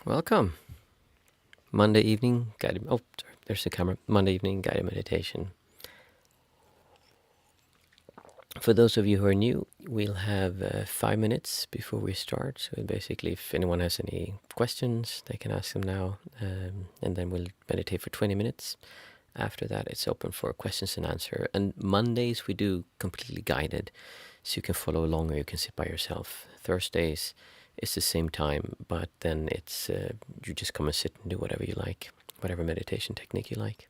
Welcome. Monday evening guided. Oh, sorry, there's the camera. Monday evening guided meditation. For those of you who are new, we'll have 5 minutes before we start. So basically, if anyone has any questions, they can ask them now, and then we'll meditate for 20 minutes. After that, it's open for questions and answer. And Mondays we do completely guided, so you can follow along or you can sit by yourself. Thursdays, it's the same time, but then it's you just come and sit and do whatever you like, whatever meditation technique you like.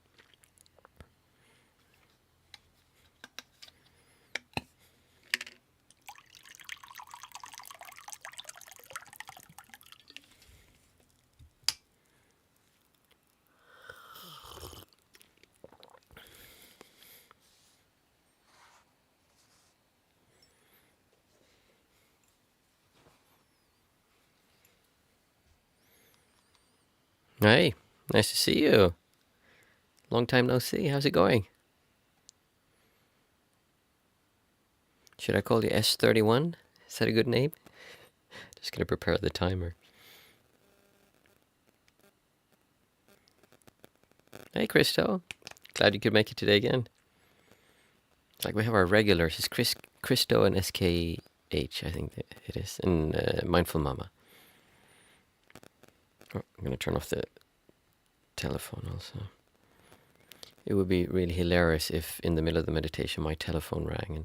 Hey, nice to see you. Long time no see. How's it going? Should I call you S31? Is that a good name? Just gonna prepare the timer. Hey, Christo. Glad you could make it today again. It's like we have our regulars. It's Christo and SKH, I think it is, and Mindful Mama. Oh, I'm gonna turn off the telephone also. It would be really hilarious if in the middle of the meditation my telephone rang and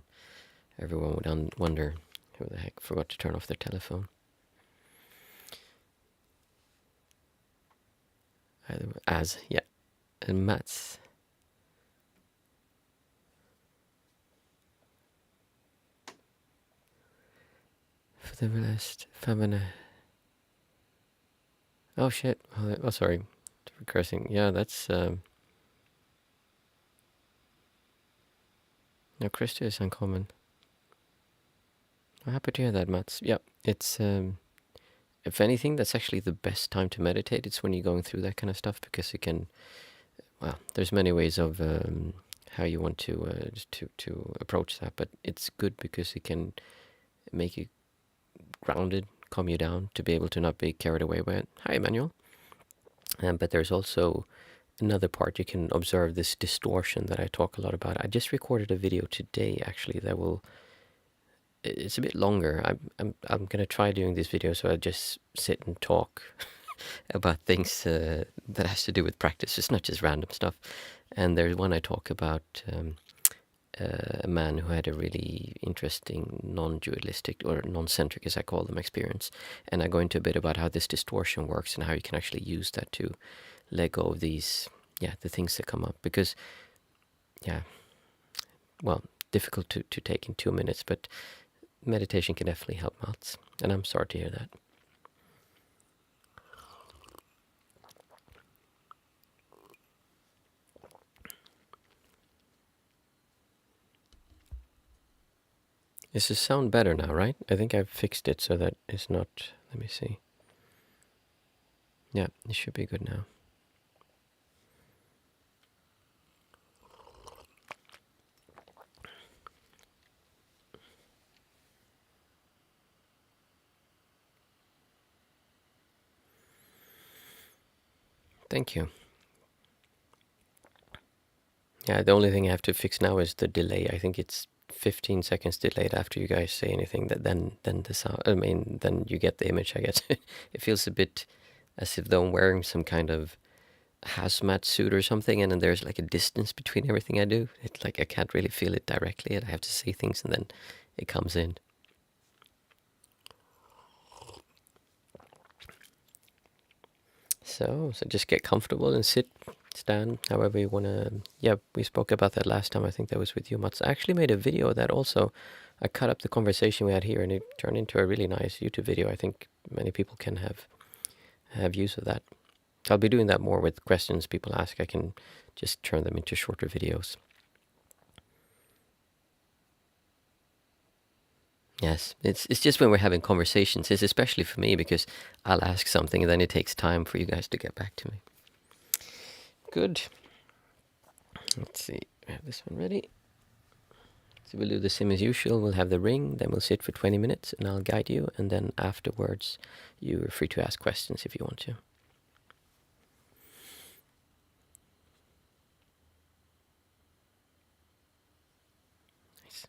everyone would wonder who the heck forgot to turn off their telephone. Yeah. And Mats. For the last 5 minutes. Oh shit. Oh, sorry. For cursing. Yeah, that's... No, Krista is uncommon. I'm happy to hear that, Mats. Yeah, it's... if anything, that's actually the best time to meditate. It's when you're going through that kind of stuff, because you can... Well, there's many ways of how you want to approach that, but it's good because it can make you grounded, calm you down, to be able to not be carried away by it. Hi, Emmanuel. But there's also another part. You can observe this distortion that I talk a lot about. I just recorded a video today, actually, that will... It's a bit longer. I'm gonna try doing this video so I just sit and talk about things that has to do with practice. It's not just random stuff. And there's one I talk about a man who had a really interesting non-dualistic, or non-centric as I call them, experience. And I go into a bit about how this distortion works and how you can actually use that to let go of these, the things that come up. Because, well, difficult to take in 2 minutes, but meditation can definitely help out. And I'm sorry to hear that. Is the sound better now, right? I think I've fixed it so that it's not... Let me see. Yeah, it should be good now. Thank you. Yeah, the only thing I have to fix now is the delay. I think it's 15 seconds delayed after you guys say anything. That then the sound. I mean, then you get the image. I guess it feels a bit as if though I'm wearing some kind of hazmat suit or something, and then there's like a distance between everything I do. It's like I can't really feel it directly, and I have to say things, and then it comes in. So just get comfortable and sit, stand, however you want to. Yeah, we spoke about that last time. I think that was with you, Mats. I actually made a video of that also. I cut up the conversation we had here, and it turned into a really nice YouTube video. I think many people can have use of that. I'll be doing that more with questions people ask. I can just turn them into shorter videos. Yes, it's just when we're having conversations, it's especially for me, because I'll ask something and then it takes time for you guys to get back to me. Good. Let's see, I have this one ready. So we'll do the same as usual. We'll have the ring, then we'll sit for 20 minutes and I'll guide you. And then afterwards, you're free to ask questions if you want to. Nice.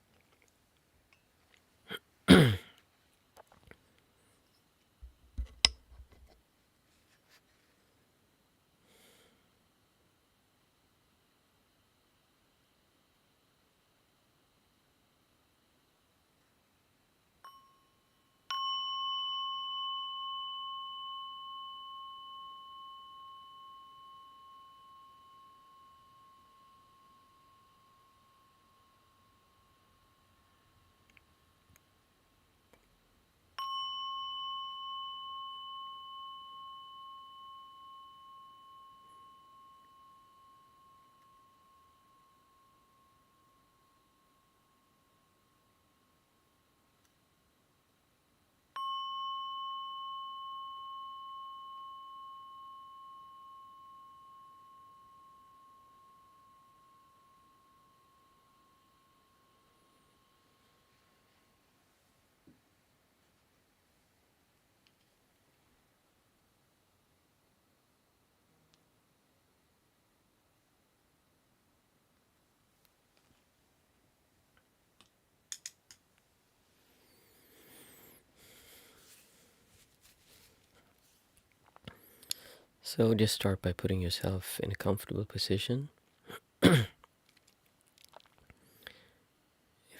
So just start by putting yourself in a comfortable position. If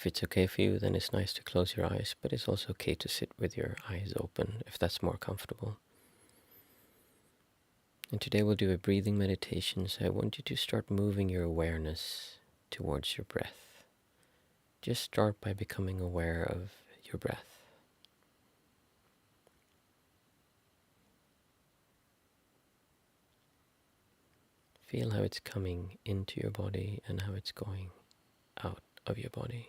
it's okay for you, then it's nice to close your eyes, but it's also okay to sit with your eyes open if that's more comfortable. And today we'll do a breathing meditation, so I want you to start moving your awareness towards your breath. Just start by becoming aware of your breath. Feel how it's coming into your body and how it's going out of your body.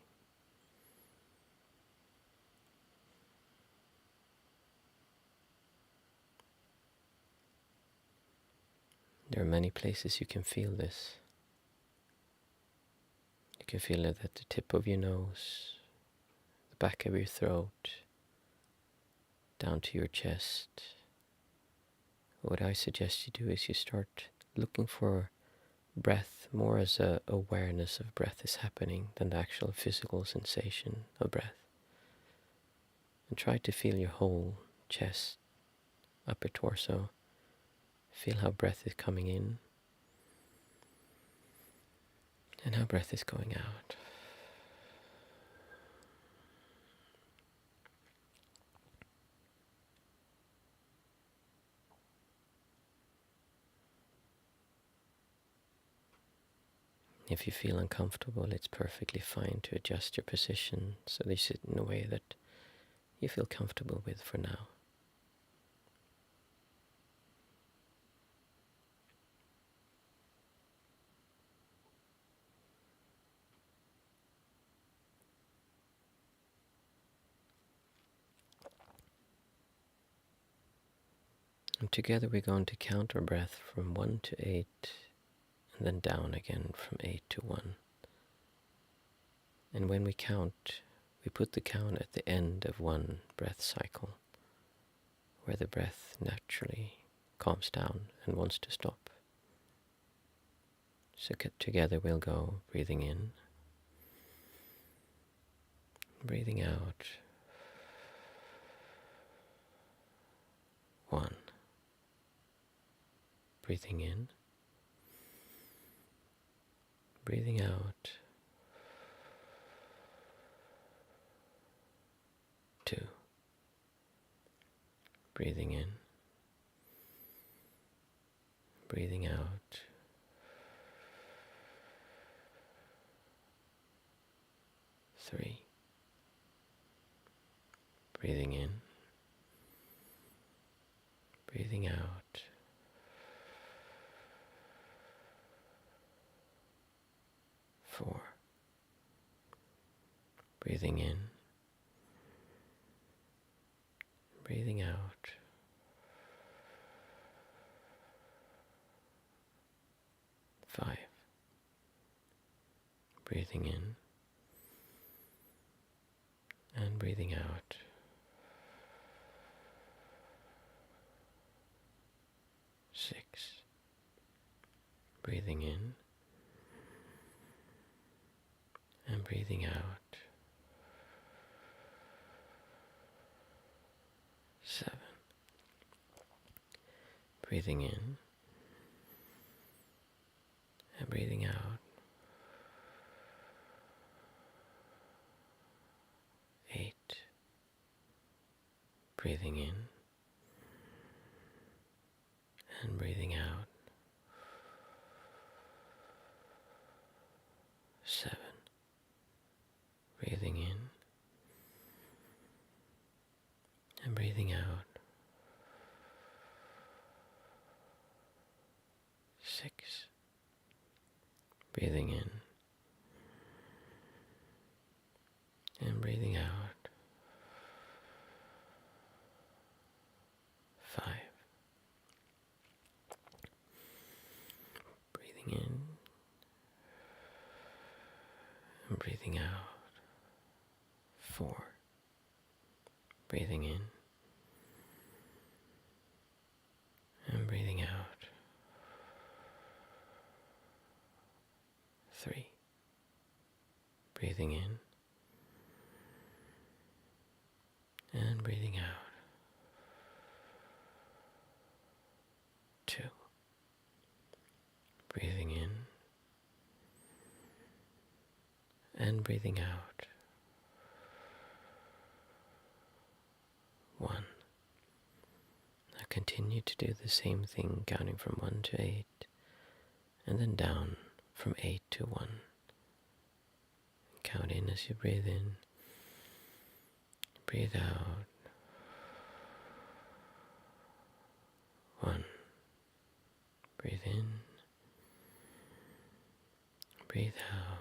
There are many places you can feel this. You can feel it at the tip of your nose, the back of your throat, down to your chest. What I suggest you do is you start looking for breath more as a awareness of breath is happening than the actual physical sensation of breath. And try to feel your whole chest, upper torso. Feel how breath is coming in and how breath is going out. If you feel uncomfortable, it's perfectly fine to adjust your position so that you sit in a way that you feel comfortable with for now. And together we're going to count our breath from 1 to 8 and then down again from 8 to 1. And when we count, we put the count at the end of one breath cycle, where the breath naturally calms down and wants to stop. So together we'll go breathing in, breathing out. 1. Breathing in, breathing out. 2. Breathing in, breathing out. 3. Breathing in, breathing out. 4. Breathing in, breathing out. 5. Breathing in, breathing out. 6. Breathing in and breathing out. 7. Breathing in and breathing out. 8. Breathing in and breathing out. 7. Breathing in and breathing out. 6. Breathing in and breathing out. 5. Breathing in and breathing out. 4. Breathing in and breathing out. 3. Breathing in and breathing out. 2. Breathing in and breathing out. 1. Now continue to do the same thing, counting from 1 to 8, and then down from 8 to 1. Count in as you breathe in, breathe out. 1. Breathe in, breathe out.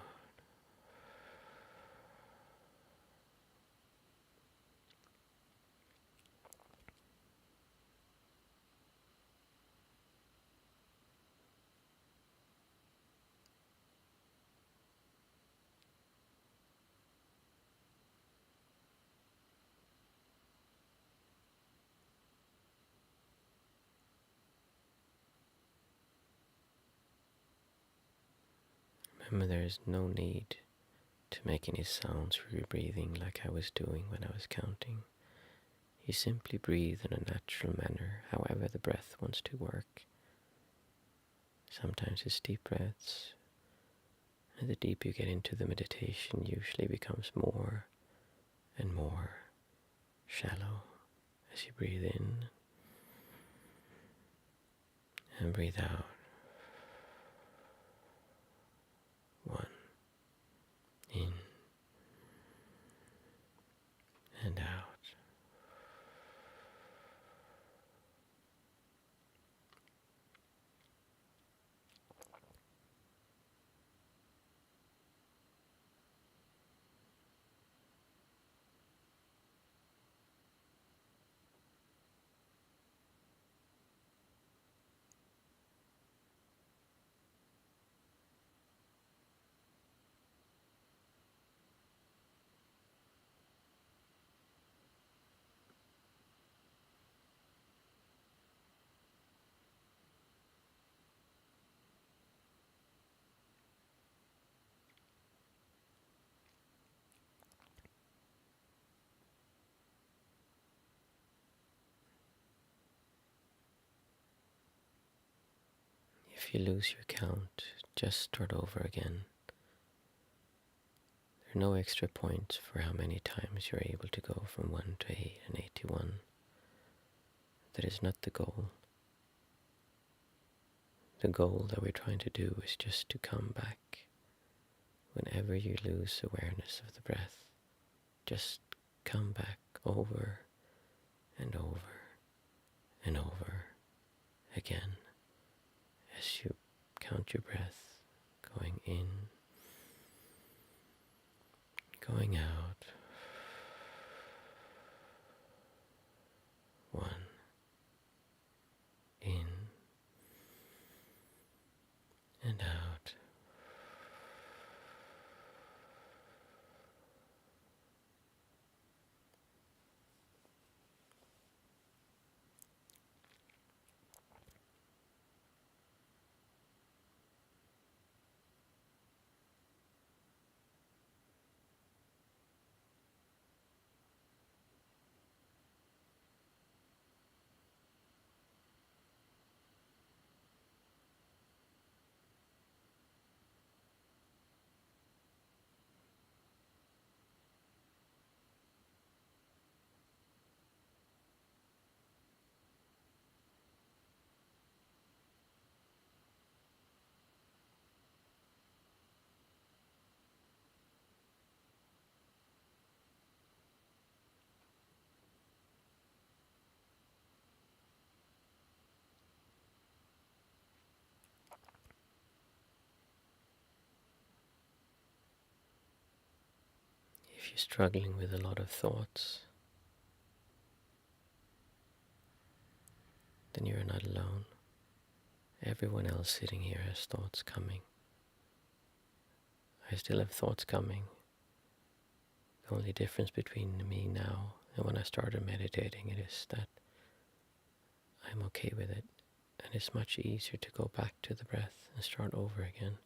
Remember, there is no need to make any sounds for your breathing like I was doing when I was counting. You simply breathe in a natural manner, however the breath wants to work. Sometimes it's deep breaths, and the deeper you get into the meditation usually becomes more and more shallow as you breathe in and breathe out. 1. In and out. If you lose your count, just start over again. There are no extra points for how many times you're able to go from 1 to 8 and 8 to 1. That is not the goal. The goal that we're trying to do is just to come back. Whenever you lose awareness of the breath, just come back over and over and over again as you count your breath going in, going out. 1. In and out. If you're struggling with a lot of thoughts, then you're not alone. Everyone else sitting here has thoughts coming. I still have thoughts coming. The only difference between me now and when I started meditating it is that I'm okay with it, and it's much easier to go back to the breath and start over again,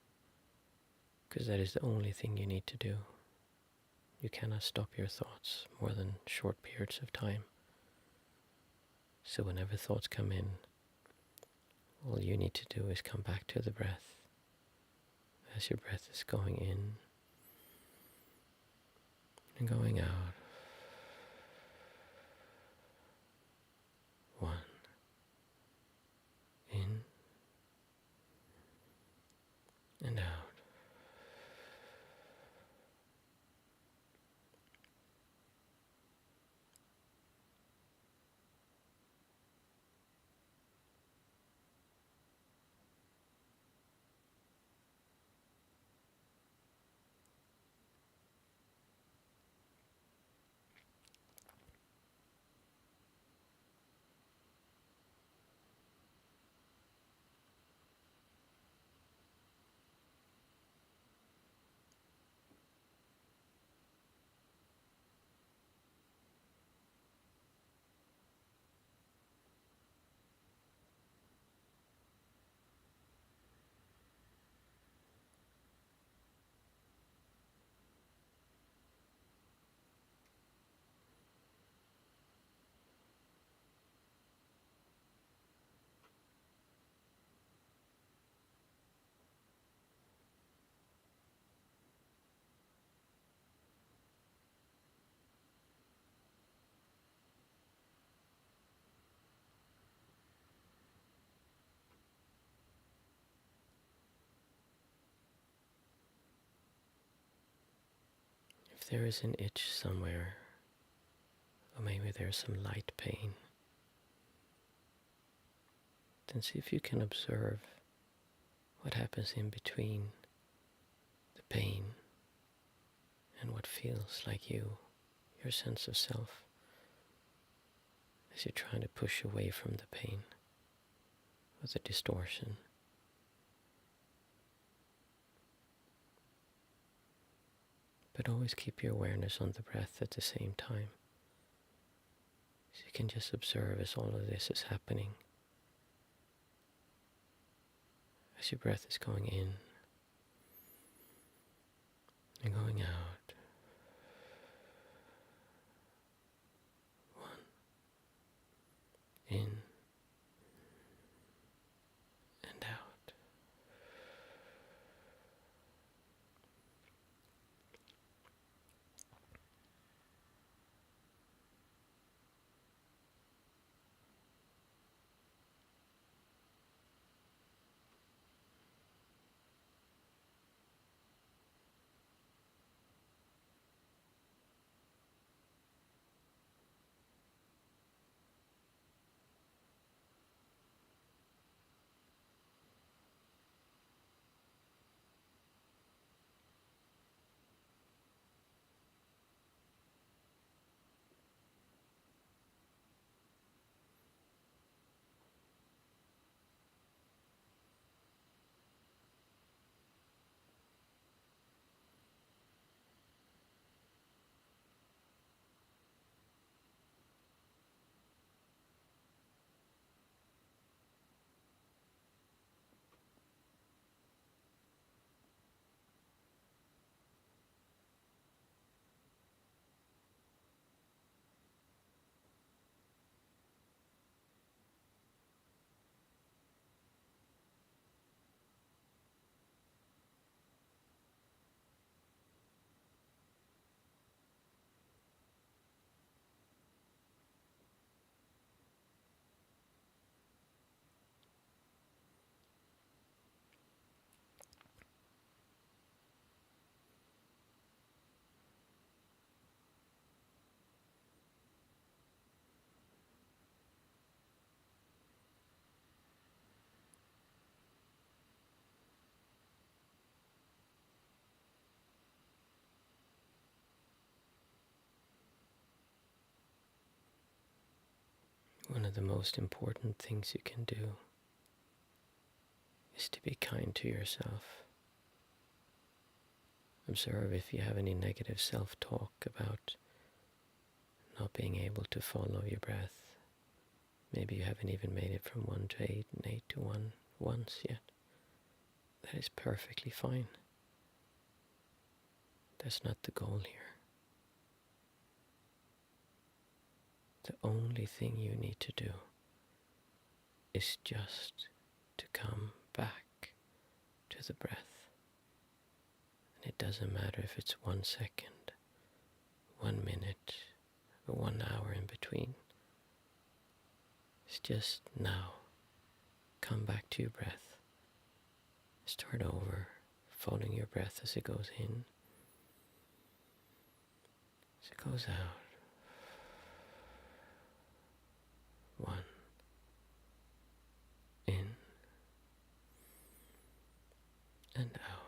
because that is the only thing you need to do. You cannot stop your thoughts more than short periods of time. So whenever thoughts come in, all you need to do is come back to the breath. As your breath is going in and going out. 1. In and out. If there is an itch somewhere, or maybe there's some light pain, then see if you can observe what happens in between the pain and what feels like you, your sense of self, as you're trying to push away from the pain or the distortion. But always keep your awareness on the breath at the same time. So you can just observe as all of this is happening. As your breath is going in and going out. 1. In and out. of the most important things you can do is to be kind to yourself. Observe if you have any negative self-talk about not being able to follow your breath. Maybe you haven't even made it from 1 to 8 and 8 to 1 once yet. That is perfectly fine. That's not the goal here. The only thing you need to do is just to come back to the breath. And it doesn't matter if it's 1 second, 1 minute, or 1 hour in between. It's just now. Come back to your breath. Start over, following your breath as it goes in, as it goes out. 1. In and out.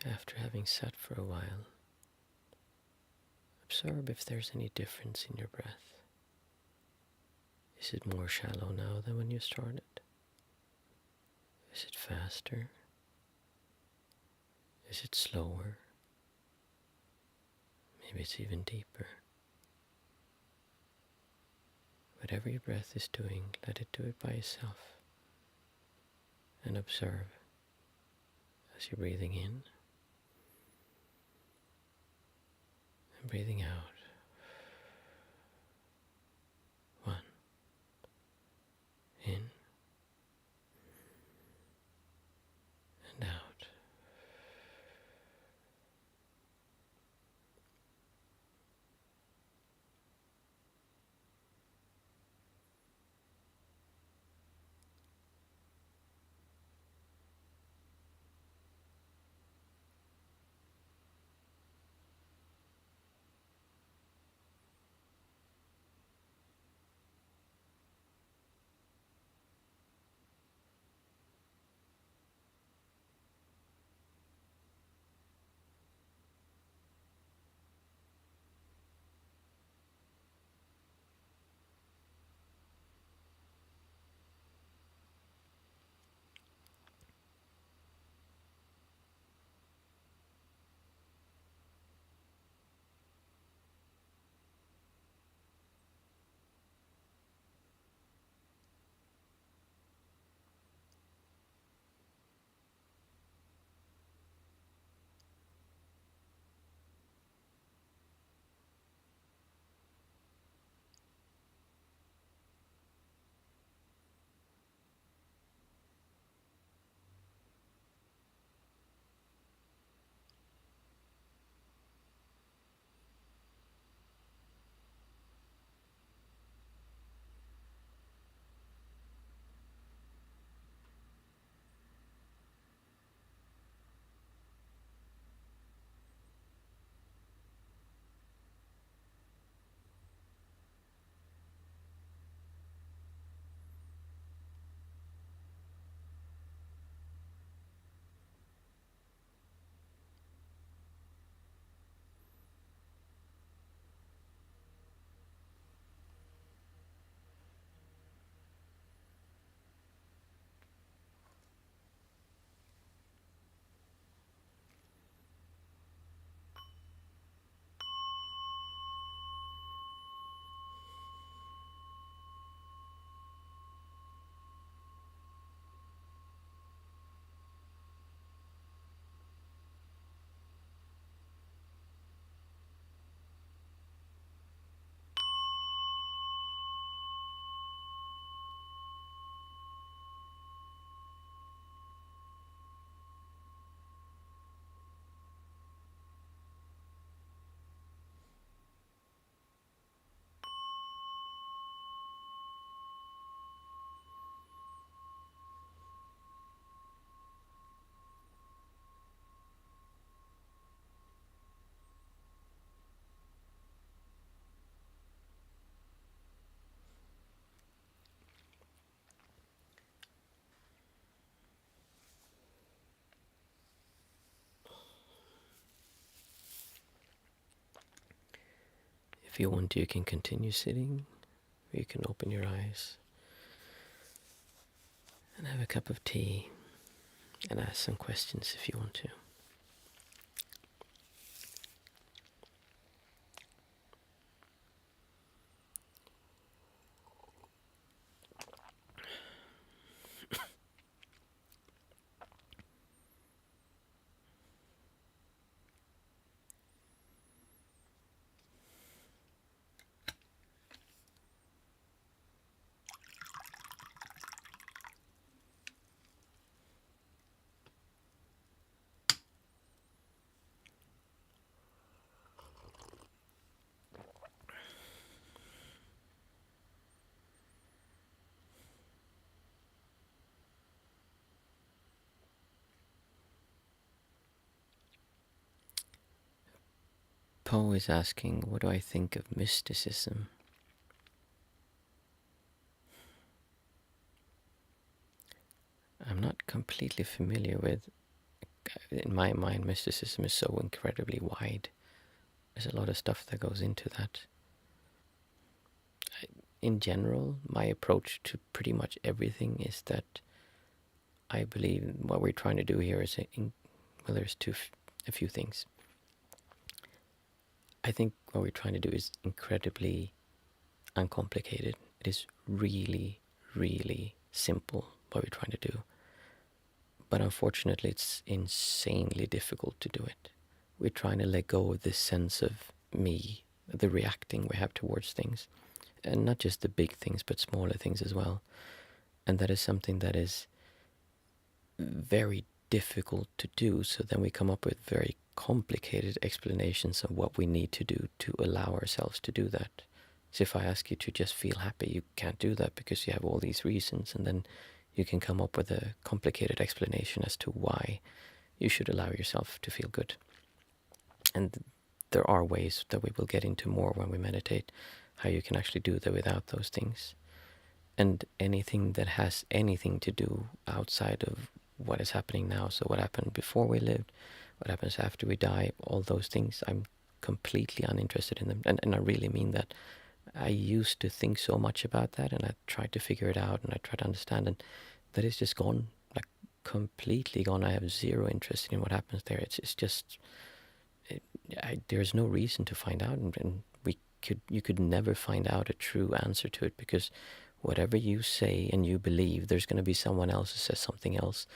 After having sat for a while, observe if there's any difference in your breath. Is it more shallow now than when you started? Is it faster? Is it slower? Maybe it's even deeper. Whatever your breath is doing, let it do it by itself. And observe as you're breathing in and breathing out. 1. In and out. you want, you can continue sitting, or you can open your eyes and have a cup of tea and ask some questions if you want to. Poe is asking, what do I think of mysticism? I'm not completely familiar with. In my mind, mysticism is so incredibly wide. There's a lot of stuff that goes into that. In general, my approach to pretty much everything is that I believe what we're trying to do here is, well, there's a few things. I think what we're trying to do is incredibly uncomplicated. It is really, really simple what we're trying to do. But unfortunately, it's insanely difficult to do it. We're trying to let go of this sense of me, the reacting we have towards things. And not just the big things, but smaller things as well. And that is something that is very difficult to do. So then we come up with very complicated explanations of what we need to do to allow ourselves to do that. So if I ask you to just feel happy, you can't do that because you have all these reasons. And then you can come up with a complicated explanation as to why you should allow yourself to feel good. And there are ways that we will get into more when we meditate, how you can actually do that without those things. And anything that has anything to do outside of what is happening now, so what happened before we lived, what happens after we die, all those things, I'm completely uninterested in them. And I really mean that. I used to think so much about that, and I tried to figure it out, and I tried to understand, and that is just gone, like completely gone. I have zero interest in what happens there. It's just, there's no reason to find out, and you could never find out a true answer to it, because whatever you say and you believe, there's going to be someone else who says something else,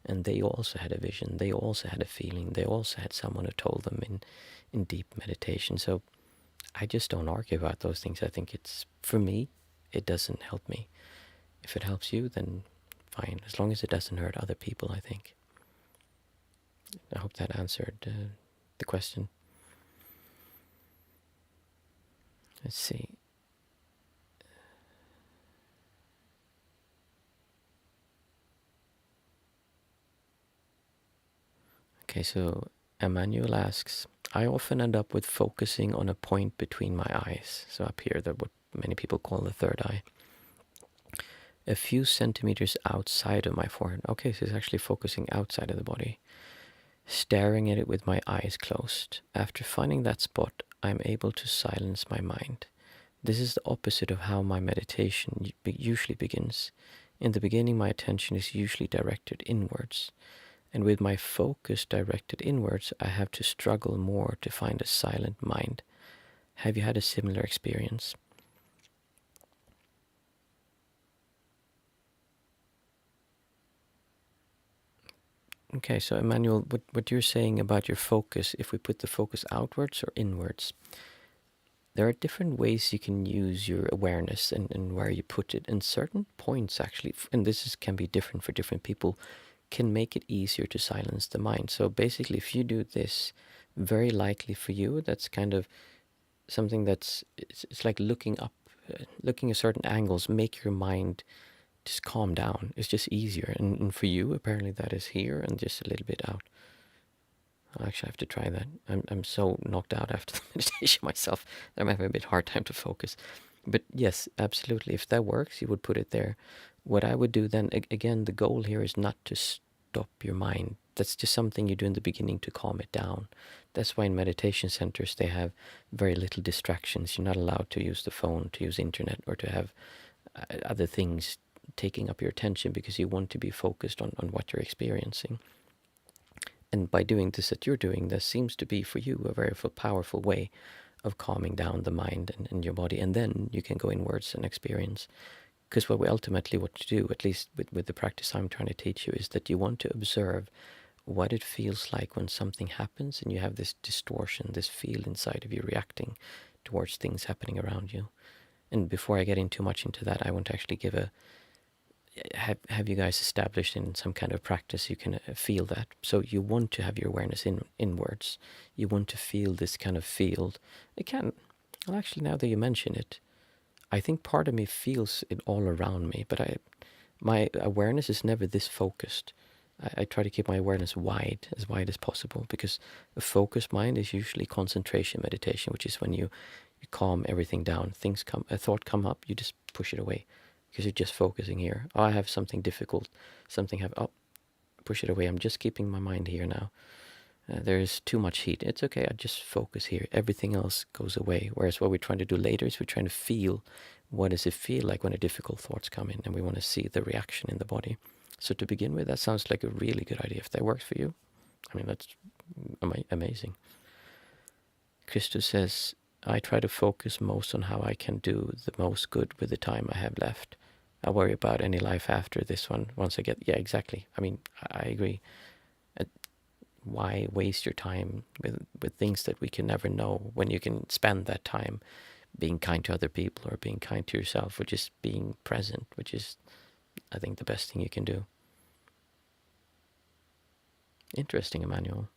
and they also had a vision, they also had a feeling, they also had someone who told them in deep meditation. So I just don't argue about those things. I think it's, for me, it doesn't help me. If it helps you, then fine, as long as it doesn't hurt other people, I think. I hope that answered the question. Let's see. Okay, so Emmanuel asks, I often end up with focusing on a point between my eyes. So up here, that what many people call the third eye. A few centimeters outside of my forehead. Okay, so it's actually focusing outside of the body. Staring at it with my eyes closed. After finding that spot, I'm able to silence my mind. This is the opposite of how my meditation usually begins. In the beginning, my attention is usually directed inwards. And with my focus directed inwards, I have to struggle more to find a silent mind. Have you had a similar experience? Okay, so Emmanuel, what you're saying about your focus, if we put the focus outwards or inwards, there are different ways you can use your awareness and where you put it. And certain points actually, and can be different for different people, can make it easier to silence the mind. So basically, if you do this, very likely for you, that's kind of something it's like looking up, looking at certain angles, make your mind just calm down. It's just easier. And for you, apparently that is here and just a little bit out. I'll actually have to try that. I'm so knocked out after the meditation myself that I'm having a bit hard time to focus. But yes, absolutely. If that works, you would put it there. What I would do then, again, the goal here is not to stop your mind. That's just something you do in the beginning to calm it down. That's why in meditation centers they have very little distractions. You're not allowed to use the phone, to use internet, or to have other things taking up your attention, because you want to be focused on what you're experiencing. And by doing this that you're doing, there seems to be for you a very powerful way of calming down the mind and your body. And then you can go inwards and experience. Because what we ultimately want to do, at least with the practice I'm trying to teach you, is that you want to observe what it feels like when something happens and you have this distortion, this feel inside of you reacting towards things happening around you. And before I get in too much into that, I want to actually give have you guys established in some kind of practice you can feel that. So you want to have your awareness inwards. You want to feel this kind of field. Well, actually, now that you mention it, I think part of me feels it all around me, but my awareness is never this focused. I try to keep my awareness as wide as possible, because a focused mind is usually concentration meditation, which is when you calm everything down. A thought come up, you just push it away, because you're just focusing here. Oh, I have something difficult, push it away. I'm just keeping my mind here now. There's too much heat. It's okay, I just focus here. Everything else goes away. Whereas what we're trying to do later is we're trying to feel, what does it feel like when the difficult thoughts come in, and we want to see the reaction in the body. So to begin with, that sounds like a really good idea. If that works for you, I mean, that's amazing. Christus says, I try to focus most on how I can do the most good with the time I have left. I worry about any life after this one once I get... Yeah, exactly. I mean, I agree. Why waste your time with things that we can never know, when you can spend that time being kind to other people or being kind to yourself, or just being present, which is, I think, the best thing you can do. Interesting, Emmanuel.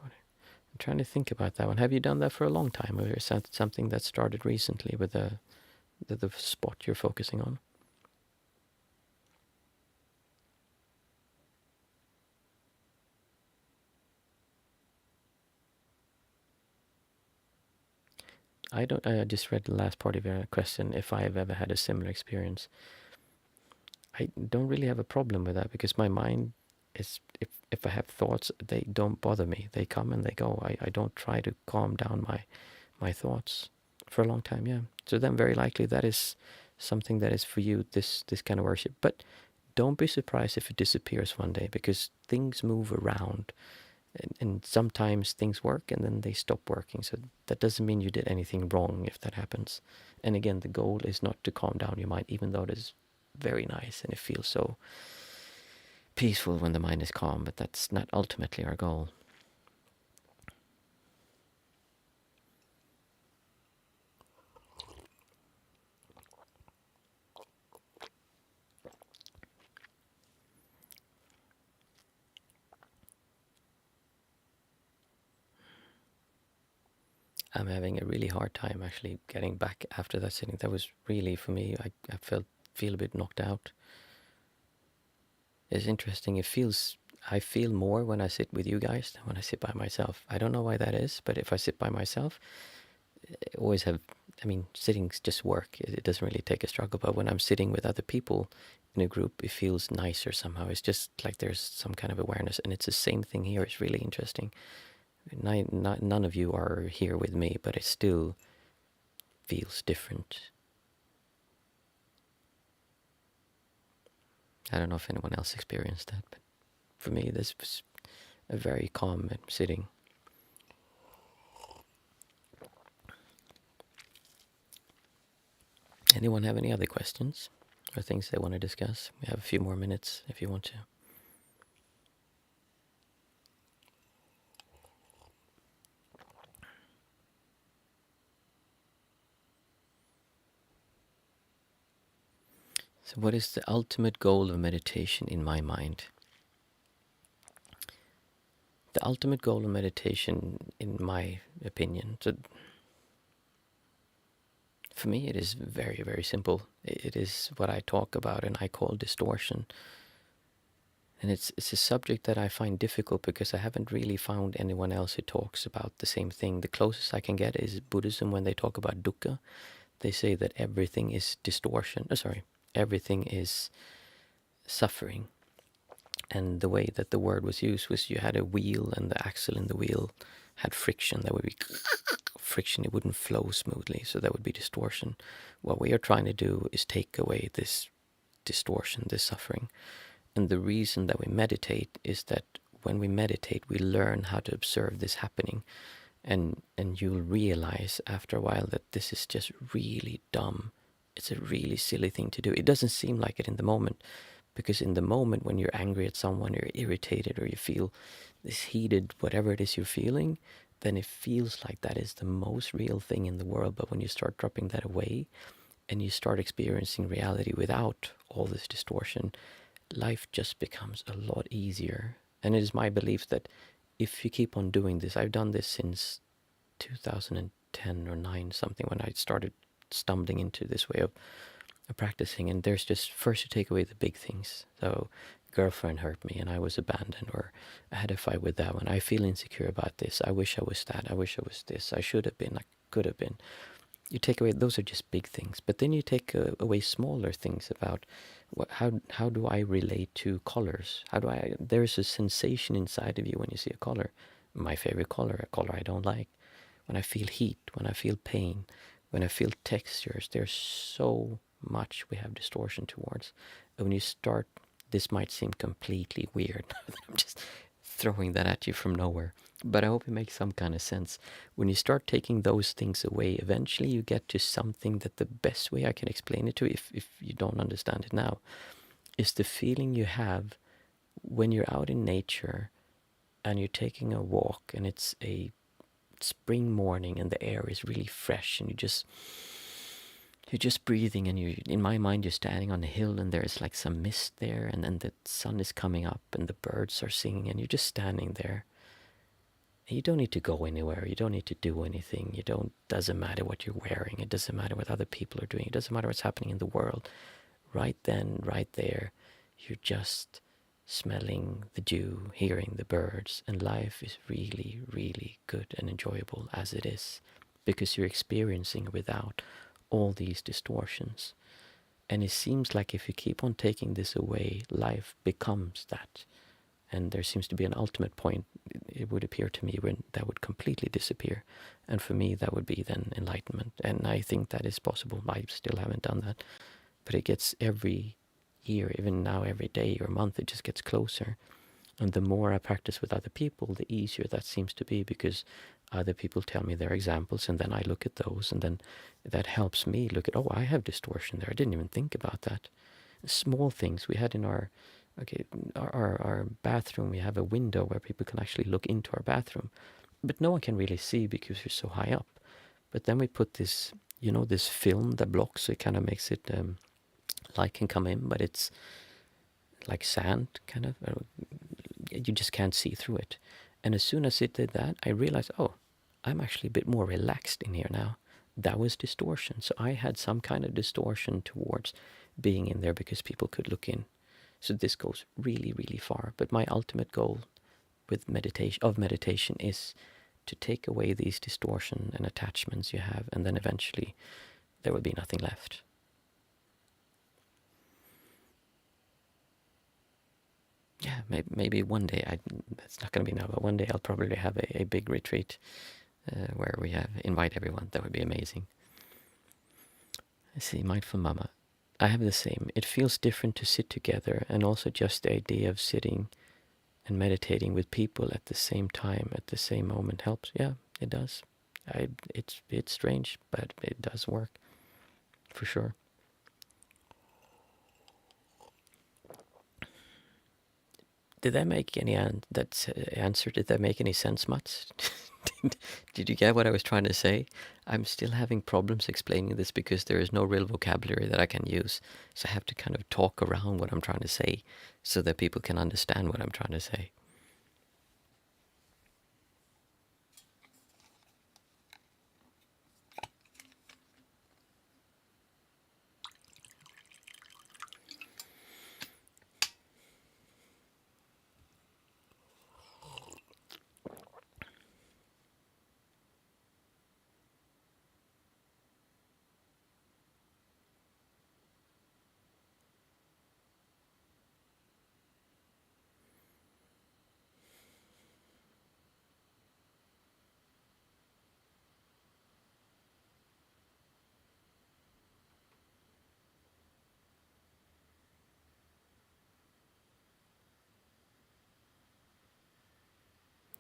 I'm trying to think about that one. Have you done that for a long time, or is that something that started recently with the spot you're focusing on? I just read the last part of your question, if I have ever had a similar experience. I don't really have a problem with that, because my mind is, if I have thoughts, they don't bother me. They come and they go. I don't try to calm down my thoughts for a long time, yeah. So then very likely that is something that is for you, this kind of worship. But don't be surprised if it disappears one day, because things move around. And sometimes things work and then they stop working. So that doesn't mean you did anything wrong if that happens. And again, the goal is not to calm down your mind, even though it is very nice and it feels so peaceful when the mind is calm, but that's not ultimately our goal. I'm having a really hard time actually getting back after that sitting. That was really, for me, I feel a bit knocked out. It's interesting. I feel more when I sit with you guys than when I sit by myself. I don't know why that is, but if I sit by myself, I always have, I mean, sitting's just work. It doesn't really take a struggle. But when I'm sitting with other people in a group, it feels nicer somehow. It's just like there's some kind of awareness. And it's the same thing here. It's really interesting. None of you are here with me, but it still feels different. I don't know if anyone else experienced that, but for me, this was a very calm sitting. Anyone have any other questions or things they want to discuss? We have a few more minutes if you want to. So what is the ultimate goal of meditation in my mind? The ultimate goal of meditation, in my opinion, for me it is very, very simple. It is what I talk about and I call distortion. And it's a subject that I find difficult because I haven't really found anyone else who talks about the same thing. The closest I can get is Buddhism when they talk about dukkha. They say that everything is distortion. everything is suffering. And the way that the word was used was you had a wheel, and the axle in the wheel had friction. That would be friction, it wouldn't flow smoothly, so that would be distortion. What we are trying to do is take away this distortion, this suffering. And the reason that we meditate is that when we meditate, we learn how to observe this happening. And you'll realize after a while that this is just really dumb. It's a really silly thing to do. It doesn't seem like it in the moment, because in the moment when you're angry at someone, you're irritated, or you feel this heated, whatever it is you're feeling, then it feels like that is the most real thing in the world. But when you start dropping that away and you start experiencing reality without all this distortion, life just becomes a lot easier. And it is my belief that if you keep on doing this, I've done this since 2010 or 9, something, when I started stumbling into this way of practicing. And there's just, first you take away the big things. So girlfriend hurt me and I was abandoned, or I had a fight with that one. I feel insecure about this. I wish I was that. I wish I was this. I should have been. I could have been. You take away, those are just big things. But then you take away smaller things about how do I relate to colors? There is a sensation inside of you when you see a color. My favorite color, a color I don't like. When I feel heat, when I feel pain, when I feel textures, there's so much we have distortion towards. And when you start, this might seem completely weird. I'm just throwing that at you from nowhere. But I hope it makes some kind of sense. When you start taking those things away, eventually you get to something that the best way I can explain it to, if you don't understand it now, is the feeling you have when you're out in nature and you're taking a walk, and it's a spring morning and the air is really fresh, and you're just breathing, and you, in my mind, you're standing on a hill and there's like some mist there, and then the sun is coming up and the birds are singing, and you're just standing there. You don't need to go anywhere. You don't need to do anything. Doesn't matter what you're wearing. It doesn't matter what other people are doing. It doesn't matter what's happening in the world. Right then, right there, you're just smelling the dew, hearing the birds, and life is really, really good and enjoyable as it is, because you're experiencing without all these distortions. And it seems like if you keep on taking this away, life becomes that. And there seems to be an ultimate point, it would appear to me, when that would completely disappear. And for me, that would be then enlightenment. And I think that is possible. I still haven't done that. But it gets every year, even now every day or month, it just gets closer. And the more I practice with other people, the easier that seems to be, because other people tell me their examples, and then I look at those, and then that helps me look at, oh, I have distortion there. I didn't even think about that. Small things we had in our bathroom. We have a window where people can actually look into our bathroom, but no one can really see because you're so high up. But then we put this, this film that blocks, so it kind of makes it light can come in, but it's like sand, kind of. You just can't see through it. And as soon as it did that, I realized, oh, I'm actually a bit more relaxed in here now. That was distortion. So I had some kind of distortion towards being in there because people could look in. So this goes really, really far. But my ultimate goal with meditation is to take away these distortion and attachments you have, and then eventually there will be nothing left. Yeah, maybe one day, that's not going to be now, but one day I'll probably have a big retreat where we invite everyone. That would be amazing. I see, Mindful Mama. I have the same. It feels different to sit together, and also just the idea of sitting and meditating with people at the same time, at the same moment helps. Yeah, it does. It's strange, but it does work, for sure. Did that make any answer? Did that make any sense, Mats? Did you get what I was trying to say? I'm still having problems explaining this because there is no real vocabulary that I can use. So I have to kind of talk around what I'm trying to say so that people can understand what I'm trying to say.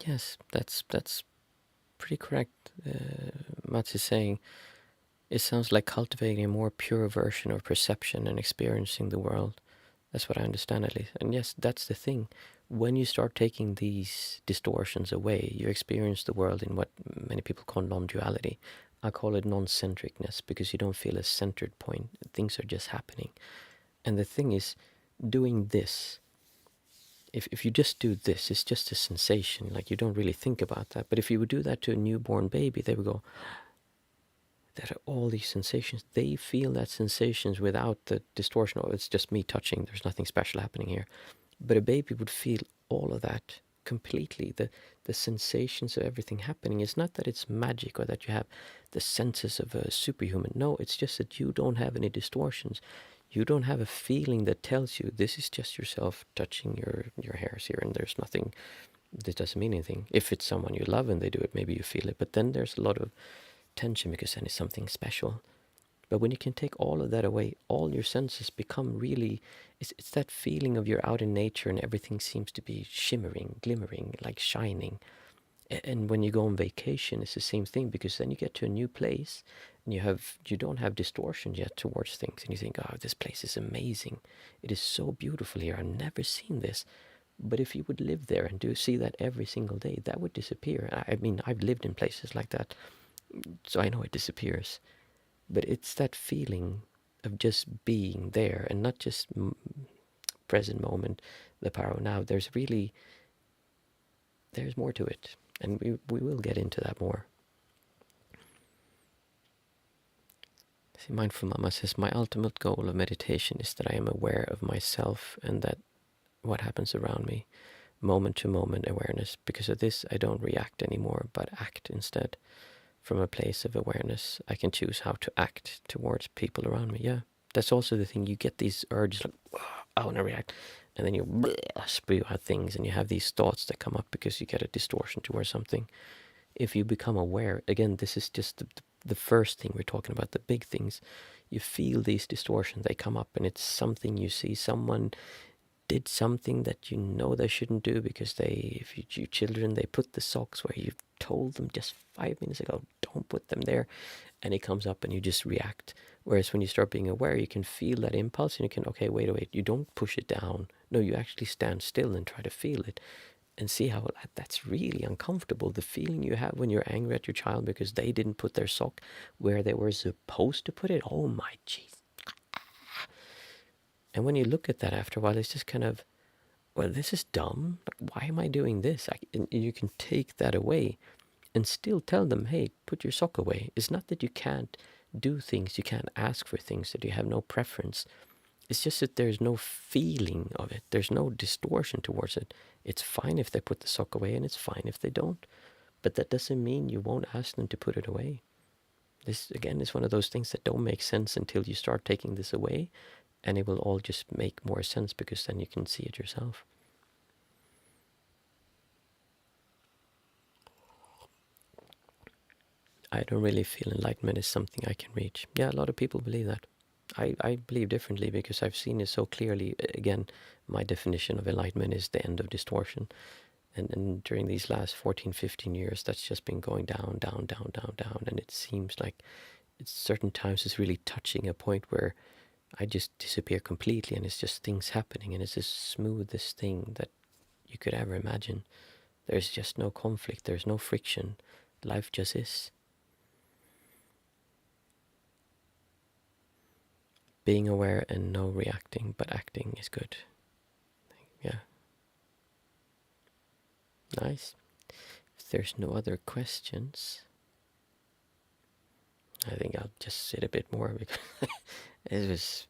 Yes, that's pretty correct. Mats is saying it sounds like cultivating a more pure version of perception and experiencing the world. That's what I understand at least. And yes, that's the thing. When you start taking these distortions away, you experience the world in what many people call non-duality. I call it non-centricness because you don't feel a centered point. Things are just happening. And the thing is, doing this, if you just do this, it's just a sensation. Like, you don't really think about that. But if you would do that to a newborn baby, they would go, there are all these sensations. They feel that sensations without the distortion. Oh, it's just me touching. There's nothing special happening here. But a baby would feel all of that completely. The sensations of everything happening. It's not that it's magic or that you have the senses of a superhuman. No, it's just that you don't have any distortions. You don't have a feeling that tells you this is just yourself touching your hairs here and there's nothing. This doesn't mean anything. If it's someone you love and they do it, maybe you feel it. But then there's a lot of tension because then it's something special. But when you can take all of that away, all your senses become really, it's that feeling of you're out in nature and everything seems to be shimmering, glimmering, like shining. And when you go on vacation, it's the same thing because then you get to a new place and you don't have distortion yet towards things. And you think, oh, this place is amazing. It is so beautiful here. I've never seen this. But if you would live there and see that every single day, that would disappear. I mean, I've lived in places like that, so I know it disappears. But it's that feeling of just being there and not just present moment, the power of now. There's more to it, and we will get into that more. See, Mindful Mama says, my ultimate goal of meditation is that I am aware of myself and that what happens around me, moment to moment awareness. Because of this, I don't react anymore, but act instead. From a place of awareness, I can choose how to act towards people around me. Yeah, that's also the thing. You get these urges like, I want to react. And then you spew out things and you have these thoughts that come up because you get a distortion towards something. If you become aware, again, this is just the first thing we're talking about, the big things. You feel these distortions, they come up and it's something you see. Someone did something that you know they shouldn't do because if you children, they put the socks where you've told them just 5 minutes ago, don't put them there, and it comes up and you just react. Whereas when you start being aware, you can feel that impulse and you can, okay, wait, you don't push it down. No, you actually stand still and try to feel it and see how that's really uncomfortable. The feeling you have when you're angry at your child because they didn't put their sock where they were supposed to put it. Oh my jeez. And when you look at that after a while, it's just kind of, well, this is dumb. Why am I doing this? And you can take that away and still tell them, hey, put your sock away. It's not that you can't do things, you can't ask for things, that you have no preference. It's just that there's no feeling of it. There's no distortion towards it. It's fine if they put the sock away and it's fine if they don't. But that doesn't mean you won't ask them to put it away. This, again, is one of those things that don't make sense until you start taking this away. And it will all just make more sense because then you can see it yourself. I don't really feel enlightenment is something I can reach. Yeah, a lot of people believe that. I believe differently because I've seen it so clearly. Again, my definition of enlightenment is the end of distortion. And during these last 14, 15 years, that's just been going down, down, down, down, down. And it seems like it's certain times it's really touching a point where I just disappear completely and it's just things happening and it's the smoothest thing that you could ever imagine. There's just no conflict, there's no friction. Life just is. Being aware and no reacting, but acting is good. Yeah. Nice. If there's no other questions, I think I'll just sit a bit more because it was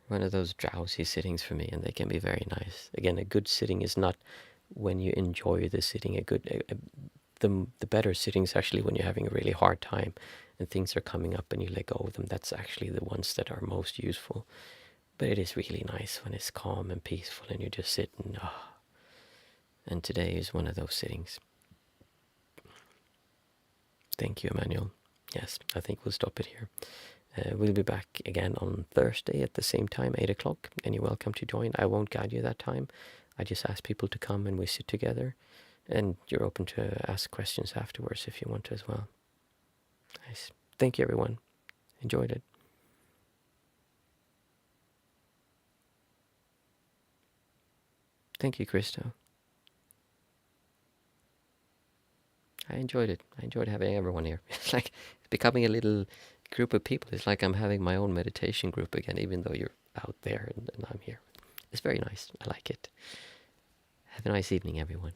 one of those drowsy sittings for me, and they can be very nice. Again, a good sitting is not when you enjoy the sitting. The better sitting is actually when you're having a really hard time and things are coming up and you let go of them. That's actually the ones that are most useful. But it is really nice when it's calm and peaceful and you just sit and and today is one of those sittings. Thank you, Emmanuel. Yes, I think we'll stop it here. We'll be back again on Thursday at the same time, 8 o'clock, and you're welcome to join. I won't guide you that time. I just ask people to come and we sit together. And you're open to ask questions afterwards if you want to as well. Nice. Thank you, everyone. Enjoyed it. Thank you, Christo. I enjoyed it. I enjoyed having everyone here. It's like it's becoming a little group of people. It's like I'm having my own meditation group again, even though you're out there and I'm here. It's very nice. I like it. Have a nice evening, everyone.